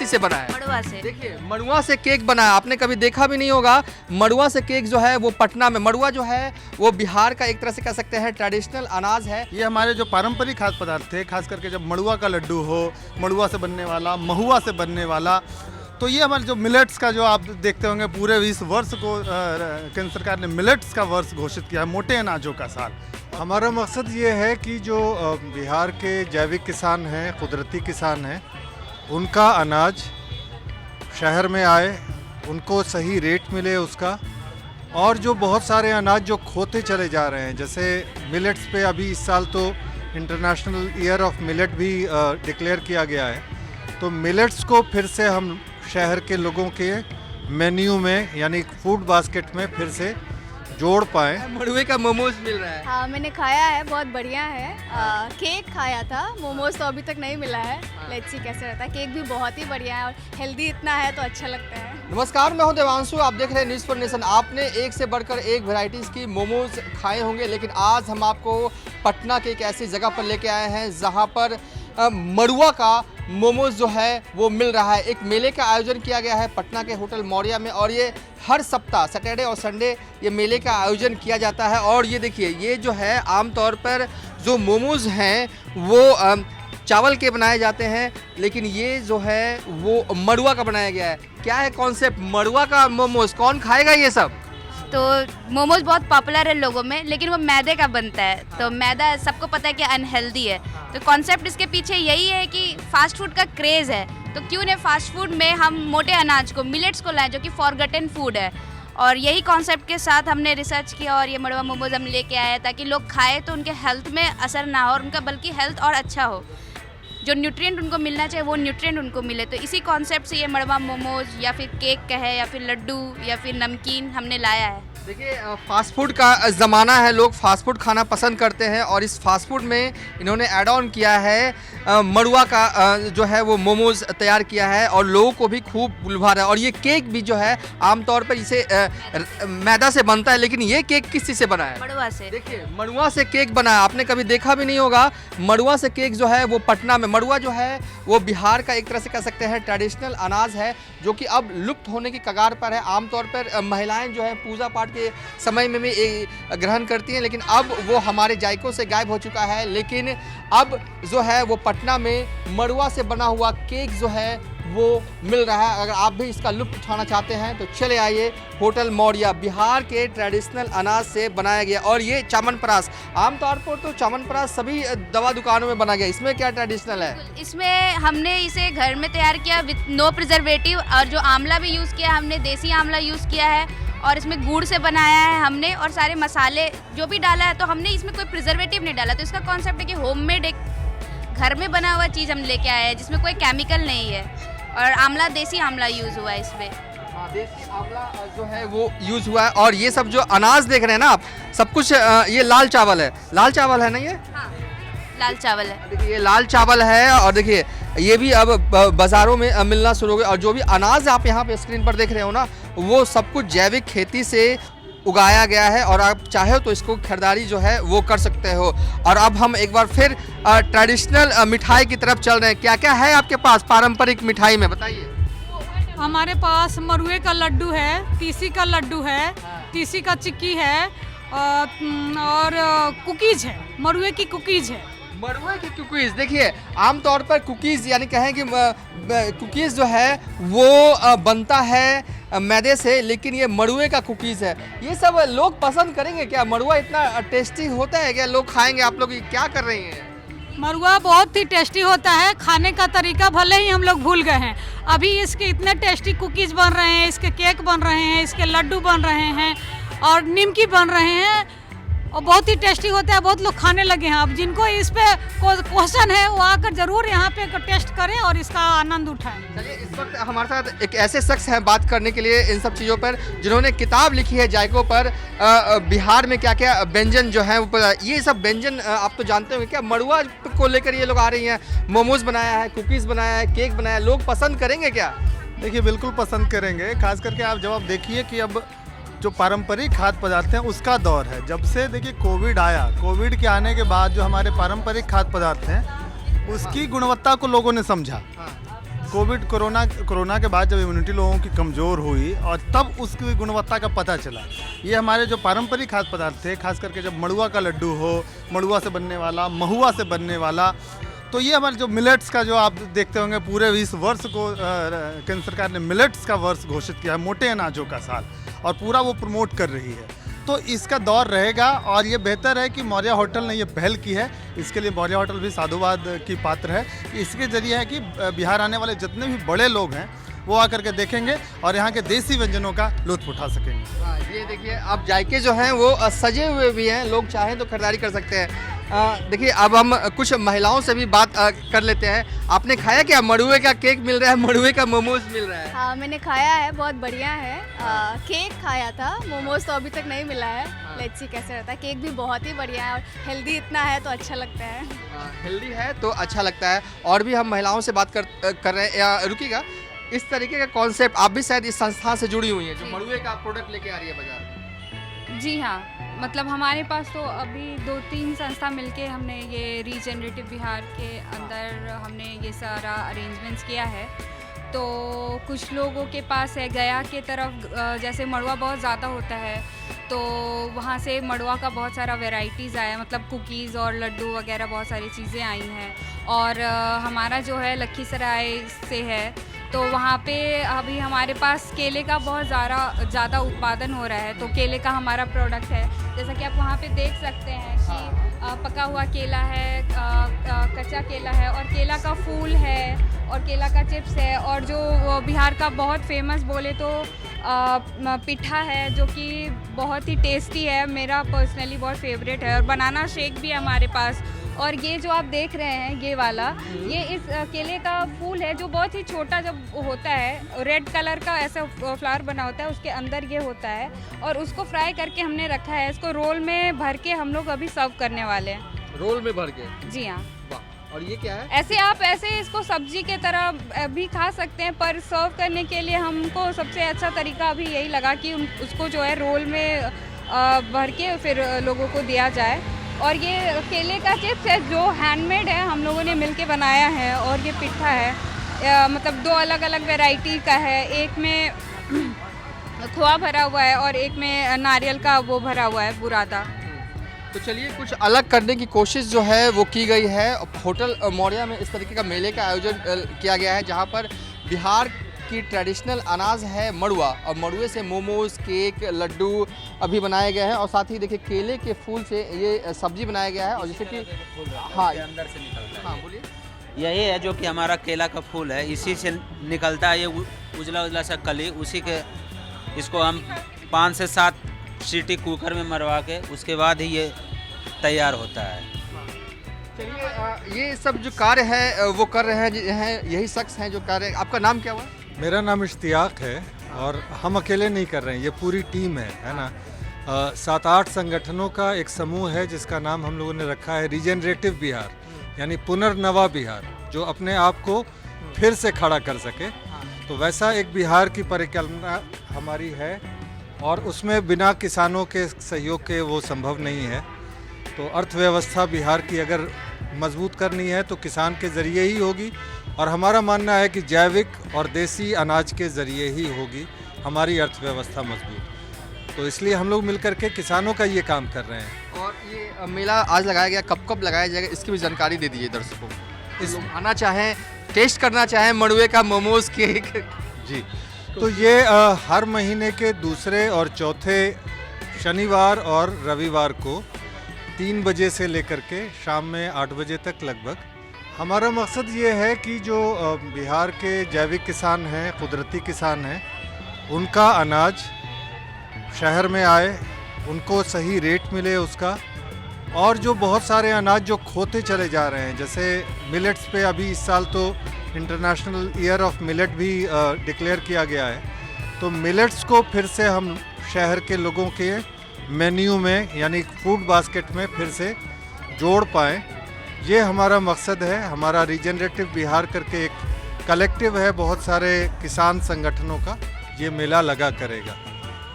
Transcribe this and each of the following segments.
चीज से बना है? मड़ुआ से। देखिए मड़ुआ से केक बना है, आपने कभी देखा भी नहीं होगा। मड़ुआ से केक जो है वो पटना में, मड़ुआ जो है वो बिहार का एक तरह से कह सकते हैं ट्रेडिशनल अनाज है। ये हमारे जो पारंपरिक खाद्य पदार्थ थे, खास करके जब मड़ुआ का लड्डू हो, मड़ुआ से बनने वाला, महुआ से बनने वाला, तो ये हमारे जो मिलेट्स का जो आप देखते होंगे पूरे इस वर्ष को केंद्र सरकार ने मिलेट्स का वर्ष घोषित किया है, मोटे अनाजों का साल। हमारा मकसद ये है कि जो बिहार के जैविक किसान हैं, कुदरती किसान हैं, उनका अनाज शहर में आए, उनको सही रेट मिले उसका, और जो बहुत सारे अनाज जो खोते चले जा रहे हैं, जैसे मिलेट्स पे अभी इस साल तो इंटरनेशनल ईयर ऑफ मिलेट भी डिक्लेयर किया गया है, तो मिलेट्स को फिर से हम शहर के लोगों के मेन्यू में यानी फूड बास्केट में फिर से जोड़ पाएँ। मड़ुए का मोमोज मिल रहा है। हाँ मैंने खाया है, बहुत बढ़िया है। केक खाया था, मोमोज तो अभी तक नहीं मिला है। लेट्स सी कैसे रहता है। केक भी बहुत ही बढ़िया है और हेल्दी इतना है तो अच्छा लगता है। नमस्कार, मैं हूं देवांशु, आप देख रहे हैं न्यूज़ फॉर नेशन। आपने एक से बढ़कर एक वैरायटीज़ की मोमोज खाए होंगे, लेकिन आज हम आपको पटना के एक ऐसी जगह पर लेके आए हैं जहां पर मड़ुआ का मोमोज जो है वो मिल रहा है। एक मेले का आयोजन किया गया है पटना के होटल मौर्या में, और ये हर सप्ताह सैटरडे और संडे ये मेले का आयोजन किया जाता है। और ये देखिए, ये जो है आमतौर पर जो मोमोज हैं वो चावल के बनाए जाते हैं, लेकिन ये जो है वो मड़ुआ का बनाया गया है। क्या है कॉन्सेप्ट मड़ुआ का मोमोज, कौन खाएगा ये सब? तो मोमोज बहुत पॉपुलर है लोगों में, लेकिन वो मैदे का बनता है। तो मैदा सबको पता है कि अनहेल्दी है। तो कॉन्सेप्ट इसके पीछे यही है कि फास्ट फूड का क्रेज़ है, तो क्यों नहीं फास्ट फूड में हम मोटे अनाज को, मिलेट्स को लाएं, जो कि फॉरगटन फूड है। और यही कॉन्सेप्ट के साथ हमने रिसर्च किया और ये मड़ुआ मोमोज हम लेके आए हैं, ताकि लोग खाएं तो उनके हेल्थ में असर ना हो और उनका बल्कि हेल्थ और अच्छा हो। जो न्यूट्रिएंट उनको मिलना चाहिए वो न्यूट्रिएंट उनको मिले। तो इसी कॉन्सेप्ट से ये मड़ुआ मोमोज या फिर केक कहे या फिर लड्डू या फिर नमकीन हमने लाया है। देखिए फास्ट फूड का ज़माना है, लोग फास्ट फूड खाना पसंद करते हैं, और इस फास्ट फूड में इन्होंने ऐड ऑन किया है मड़ुआ का जो है वो मोमोज तैयार किया है, और लोगों को भी खूब लुभा रहा है। और ये केक भी जो है आमतौर पर इसे मैदा से बनता है, लेकिन ये केक किस चीज़ से बना है? मड़ुआ से। देखिए मड़ुआ से केक बना है, आपने कभी देखा भी नहीं होगा। मड़ुआ से केक जो है वो पटना में, मड़ुआ जो है वो बिहार का एक तरह से कह सकते हैं ट्रेडिशनल अनाज है, जो कि अब लुप्त होने की कगार पर है। आमतौर पर महिलाएं जो है पूजा पाठ के समय में भी ग्रहण करती हैं, लेकिन अब वो हमारे जायकों से गायब हो चुका है। लेकिन अब जो है वो पटना में मड़ुआ से बना हुआ केक जो है वो मिल रहा है। अगर आप भी इसका लुत्फ उठाना चाहते हैं तो चले आइए होटल मौर्या, बिहार के ट्रेडिशनल अनाज से बनाया गया। और ये च्यवनप्राश, आमतौर पर तो च्यवनप्राश सभी दवा दुकानों में बना गया, इसमें क्या ट्रेडिशनल है? इसमें हमने इसे घर में तैयार किया विद नो प्रिजर्वेटिव, और जो आंवला भी यूज़ किया हमने, देसी आंवला यूज़ किया है, और इसमें गुड़ से बनाया है हमने, और सारे मसाले जो भी डाला है, तो हमने इसमें कोई प्रिजर्वेटिव नहीं डाला। तो इसका कॉन्सेप्ट है कि होममेड एक घर में बना हुआ चीज़ हम लेके आए हैं, जिसमें कोई केमिकल नहीं है, और आंवला, देसी आंवला यूज़ हुआ है इसमें। देसी आंवला जो है वो यूज़ हुआ है। और ये सब जो अनाज देख रहे हैं ना आप, सब कुछ ये लाल चावल है, लाल चावल है ना ये? हाँ, लाल चावल है। देखिए ये लाल चावल है, और देखिए ये भी अब बाज़ारों में मिलना शुरू हो गया। और जो भी अनाज आप यहाँ पे स्क्रीन पर देख रहे हो ना, वो सब कुछ जैविक खेती से उगाया गया है, और आप चाहे तो इसको खरीदारी जो है वो कर सकते हो। और अब हम एक बार फिर ट्रेडिशनल मिठाई की तरफ चल रहे हैं। क्या क्या है आपके पास पारंपरिक मिठाई में, बताइए। हमारे पास मरुए का लड्डू है, तीसी का लड्डू है, तीसी का चिक्की है, और कुकीज़ है, मरुए की कुकीज़ है। मड़ुए की कुकीज़, देखिए आमतौर पर कुकीज़ यानी कहें कि कुकीज़ जो है वो बनता है मैदे से, लेकिन ये मड़ुए का कुकीज़ है। ये सब लोग पसंद करेंगे क्या? मड़ुआ इतना टेस्टी होता है क्या? लोग खाएंगे? आप लोग क्या कर रही हैं? मरुआ बहुत ही टेस्टी होता है, खाने का तरीका भले ही हम लोग भूल गए हैं। अभी इसके इतने टेस्टी कुकीज़ बन रहे हैं, इसके केक बन रहे हैं, इसके लड्डू बन रहे हैं, और निमकी बन रहे हैं, और बहुत ही टेस्टी होता है। बहुत लोग खाने लगे हैं। अब जिनको इस पे क्वेश्चन है वो आकर जरूर यहाँ पे टेस्ट करें और इसका आनंद उठाएं। चलिए इस वक्त हमारे साथ एक ऐसे शख्स हैं बात करने के लिए इन सब चीज़ों पर, जिन्होंने किताब लिखी है जायकों पर, बिहार में क्या क्या व्यंजन जो है वो, ये सब व्यंजन आप तो जानते होंगे। क्या मड़ुआ को लेकर ये लोग आ रही हैं? मोमोज बनाया है, कुकीज़ बनाया है, केक बनाया है, लोग पसंद करेंगे क्या? देखिए बिल्कुल पसंद करेंगे, खास करके आप जब आप देखिए कि अब जो पारंपरिक खाद्य पदार्थ हैं उसका दौर है। जब से देखिए कोविड आया, कोविड के आने के बाद जो हमारे पारंपरिक खाद्य पदार्थ हैं उसकी गुणवत्ता को लोगों ने समझा। कोरोना के बाद जब इम्यूनिटी लोगों की कमज़ोर हुई और तब उसकी गुणवत्ता का पता चला। ये हमारे जो पारंपरिक खाद्य पदार्थ थे, खास करके जब मड़ुआ का लड्डू हो, मड़ुआ से बनने वाला, महुआ से बनने वाला, तो ये हमारे जो मिलेट्स का जो आप देखते होंगे पूरे 20 वर्ष को केंद्र सरकार ने मिलेट्स का वर्ष घोषित किया है, मोटे अनाजों का साल, और पूरा वो प्रमोट कर रही है। तो इसका दौर रहेगा और ये बेहतर है कि मौर्य होटल ने ये पहल की है। इसके लिए मौर्य होटल भी साधुवाद की पात्र है। इसके ज़रिए है कि बिहार आने वाले जितने भी बड़े लोग हैं वो आकर के देखेंगे और यहाँ के देसी व्यंजनों का लुत्फ उठा सकेंगे। हाँ, ये देखिए अब जायके जो हैं वो सजे हुए भी हैं, लोग चाहें तो खरीदारी कर सकते हैं। देखिए अब हम कुछ महिलाओं से भी बात कर लेते हैं। आपने खाया क्या? मड़ुए का केक मिल रहा है, मड़ुए का मोमोज मिल रहा है। हाँ, मैंने खाया है, बहुत बढ़िया है। केक खाया था, मोमोज तो अभी तक नहीं मिला है। लेट्स सी कैसे रहता है। केक भी बहुत ही बढ़िया है और हेल्दी इतना है तो अच्छा लगता है। हेल्दी है तो अच्छा लगता है। और भी हम महिलाओं से बात कर रहे हैं। रुकिएगा, इस तरीके का कॉन्सेप्ट आप भी शायद इस संस्था से जुड़ी हुई हैं जो मड़ुए का प्रोडक्ट लेके आ रही है बाजार। जी हाँ, मतलब हमारे पास तो अभी 2-3 संस्था मिलके हमने ये रीजनरेटिव बिहार के अंदर हमने ये सारा अरेंजमेंट्स किया है। तो कुछ लोगों के पास है गया के तरफ, जैसे मड़ुआ बहुत ज़्यादा होता है तो वहाँ से मड़ुआ का बहुत सारा वेराइटीज़ आया, मतलब कुकीज़ और लड्डू वगैरह बहुत सारी चीज़ें आई हैं। और हमारा जो है लखीसराय से है तो वहाँ पे अभी हमारे पास केले का बहुत ज़्यादा उत्पादन हो रहा है। तो केले का हमारा प्रोडक्ट है, जैसा कि आप वहाँ पे देख सकते हैं कि पका हुआ केला है, कच्चा केला है और केला का फूल है और केला का चिप्स है। और जो बिहार का बहुत फेमस बोले तो पिठा है जो कि बहुत ही टेस्टी है, मेरा पर्सनली बहुत फेवरेट है। और बनाना शेक भी है हमारे पास। और ये जो आप देख रहे हैं ये वाला, ये इस केले का फूल है जो बहुत ही छोटा जब होता है, रेड कलर का ऐसा फ्लावर बना होता है, उसके अंदर ये होता है और उसको फ्राई करके हमने रखा है। इसको रोल में भर के हम लोग अभी सर्व करने वाले हैं। रोल में भर के? जी हाँ। वाह। और ये क्या है? ऐसे आप इसको सब्जी के तरह भी खा सकते हैं, पर सर्व करने के लिए हमको सबसे अच्छा तरीका अभी यही लगा कि उसको जो है रोल में भर के फिर लोगों को दिया जाए। और ये केले का चिप्स है जो हैंडमेड है, हम लोगों ने मिलके बनाया है। और ये पिट्ठा है, मतलब 2 अलग अलग वैरायटी का है, एक में खोआ भरा हुआ है और एक में नारियल का वो भरा हुआ है बुरादा। तो चलिए कुछ अलग करने की कोशिश जो है वो की गई है। होटल मौर्या में इस तरीके का मेले का आयोजन किया गया है जहाँ पर बिहार की ट्रेडिशनल अनाज है मड़ुआ, और मड़ुए से मोमोज, केक, लड्डू अभी बनाए गए हैं। और साथ ही देखिए केले के फूल से ये सब्जी बनाया गया है। और जैसे कि हाँ अंदर से निकलता है। हाँ बोलिए। यही है जो कि हमारा केला का फूल है, इसी से निकलता है ये उजला उजला सा कली। उसी के इसको हम 5 से 7 सीटी कुकर में मरवा के उसके बाद ही ये तैयार होता है। चलिए ये सब जो कार्य है वो कर रहे हैं यही शख्स हैं जो कार्य। आपका नाम क्या हुआ? मेरा नाम इश्तियाक है और हम अकेले नहीं कर रहे हैं, ये पूरी टीम है ना। 7-8 संगठनों का एक समूह है जिसका नाम हम लोगों ने रखा है रीजनरेटिव बिहार, यानी पुनर्नवा बिहार, जो अपने आप को फिर से खड़ा कर सके। तो वैसा एक बिहार की परिकल्पना हमारी है और उसमें बिना किसानों के सहयोग के वो संभव नहीं है। तो अर्थव्यवस्था बिहार की अगर मजबूत करनी है तो किसान के ज़रिए ही होगी। और हमारा मानना है कि जैविक और देसी अनाज के ज़रिए ही होगी हमारी अर्थव्यवस्था मजबूत। तो इसलिए हम लोग मिलकर के किसानों का ये काम कर रहे हैं। और ये मेला आज लगाया गया, कब कब लगाया जाएगा इसकी भी जानकारी दे दीजिए दर्शकों को। इस आना चाहें, टेस्ट करना चाहें मड़ुए का मोमोज, केक। जी, तो ये हर महीने के दूसरे और चौथे शनिवार और रविवार को 3 बजे से लेकर के शाम में 8 बजे तक लगभग। हमारा मकसद ये है कि जो बिहार के जैविक किसान हैं, कुदरती किसान हैं, उनका अनाज शहर में आए, उनको सही रेट मिले उसका। और जो बहुत सारे अनाज जो खोते चले जा रहे हैं, जैसे मिलेट्स पे अभी इस साल तो इंटरनेशनल ईयर ऑफ मिलेट भी डिक्लेयर किया गया है। तो मिलेट्स को फिर से हम शहर के लोगों के मेन्यू में यानी फूड बास्केट में फिर से जोड़ पाएँ, ये हमारा मकसद है। हमारा रीजनरेटिव बिहार करके एक कलेक्टिव है बहुत सारे किसान संगठनों का, ये मेला लगा करेगा।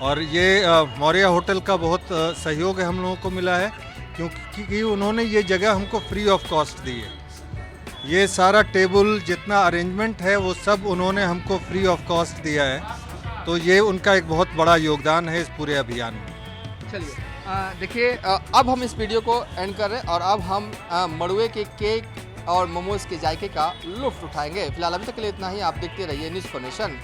और ये मौर्य होटल का बहुत सहयोग है हम लोगों को मिला है, क्योंकि उन्होंने ये जगह हमको फ्री ऑफ कॉस्ट दी है। ये सारा टेबल जितना अरेंजमेंट है वो सब उन्होंने हमको फ्री ऑफ कॉस्ट दिया है, तो ये उनका एक बहुत बड़ा योगदान है इस पूरे अभियान में। चलिए देखिए अब हम इस वीडियो को एंड कर रहे हैं और अब हम मड़ुए के केक और मोमोज के जायके का लुत्फ उठाएंगे। फिलहाल अभी तक के लिए इतना ही। आप देखते रहिए न्यूज़ फॉर नेशन।